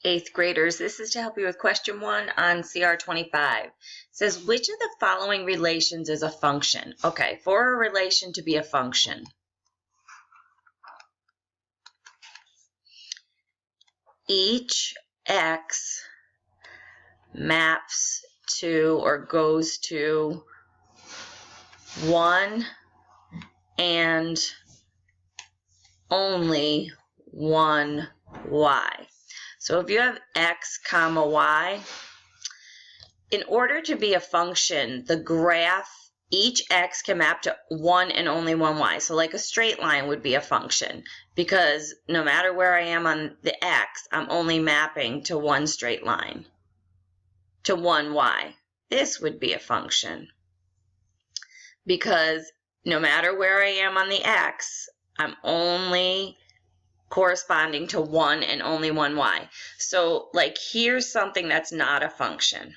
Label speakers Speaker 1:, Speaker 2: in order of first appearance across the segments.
Speaker 1: Eighth graders, this is to help you with question 1 on CR 25. It says, which of the following relations is a function? Okay, for a relation to be a function, each x maps to or goes to 1 and only 1 y. So if you have x comma y, in order to be a function, the graph, each x can map to 1 and only 1 y. So like a straight line would be a function, because no matter where I am on the x, I'm only mapping to one straight line, to 1 y. This would be a function, because no matter where I am on the x, I'm only corresponding to 1 and only 1 y. So like here's something that's not a function.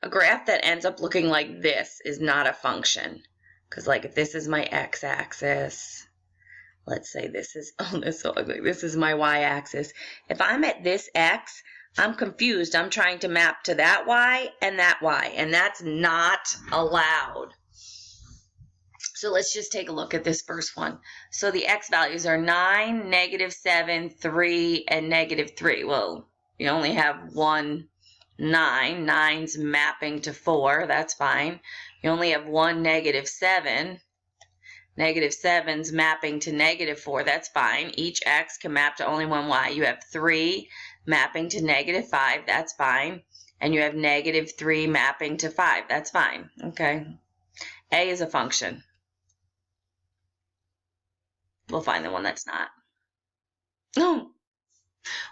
Speaker 1: A graph that ends up looking like this is not a function, because like if this is my x-axis, let's say this is, oh, this is so ugly, this is my y-axis. If I'm at this x, I'm confused. I'm trying to map to that y, and that's not allowed. So let's just take a look at this first one. So the x values are 9, -7, 3, and -3. Well, you only have one 9. 9's mapping to 4. That's fine. You only have one -7. -7's mapping to -4. That's fine. Each x can map to only 1 y. You have 3 mapping to -5. That's fine. And you have -3 mapping to 5. That's fine. Okay. A is a function. We'll find the one that's not. Oh,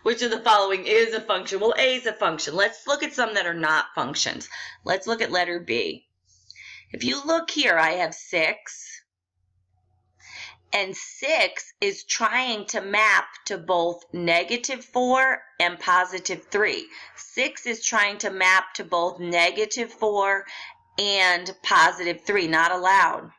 Speaker 1: which of the following is a function? Well, A is a function. Let's look at some that are not functions. Let's look at letter B. If you look here, I have 6. And 6 is trying to map to both -4 and +3. 6 is trying to map to both -4 and +3. Not allowed.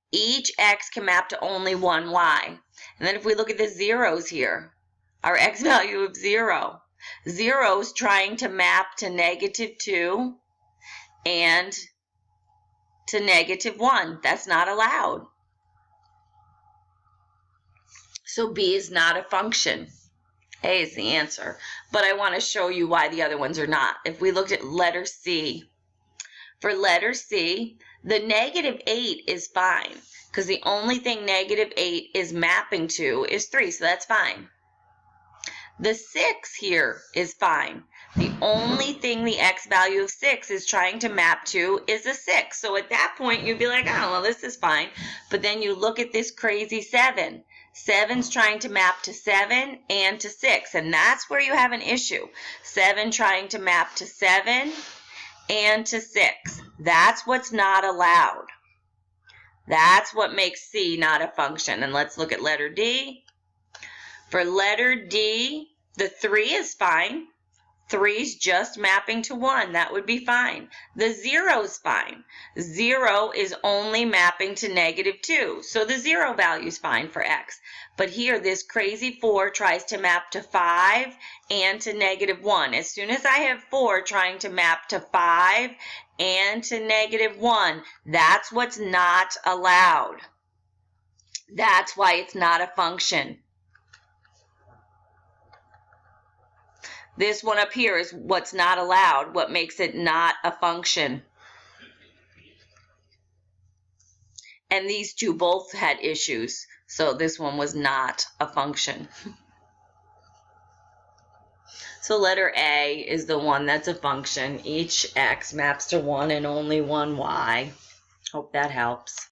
Speaker 1: Each x can map to only 1 y. And then if we look at the zeros here, our x value of 0. 0 is trying to map to -2 and to -1. That's not allowed. So B is not a function. A is the answer. But I want to show you why the other ones are not. If we looked at letter C, for letter C, the -8 is fine, because the only thing -8 is mapping to is 3, so that's fine. The 6 here is fine. The only thing the x value of 6 is trying to map to is a 6. So at that point, you'd be like, oh, well, this is fine. But then you look at this crazy 7. 7's trying to map to 7 and to 6, and that's where you have an issue. 7 trying to map to 7 and to 6. That's what's not allowed. That's what makes C not a function. And let's look at letter D. For letter D, the 3 is fine. 3's just mapping to 1. That would be fine. The 0's fine. 0 is only mapping to -2. So the 0 value is fine for x. But here, this crazy 4 tries to map to 5 and to -1. As soon as I have 4 trying to map to 5 and to -1, that's what's not allowed. That's why it's not a function. This one up here is what's not allowed, what makes it not a function. And these two both had issues, so this one was not a function. So letter A is the one that's a function. Each x maps to 1 and only 1 y. Hope that helps.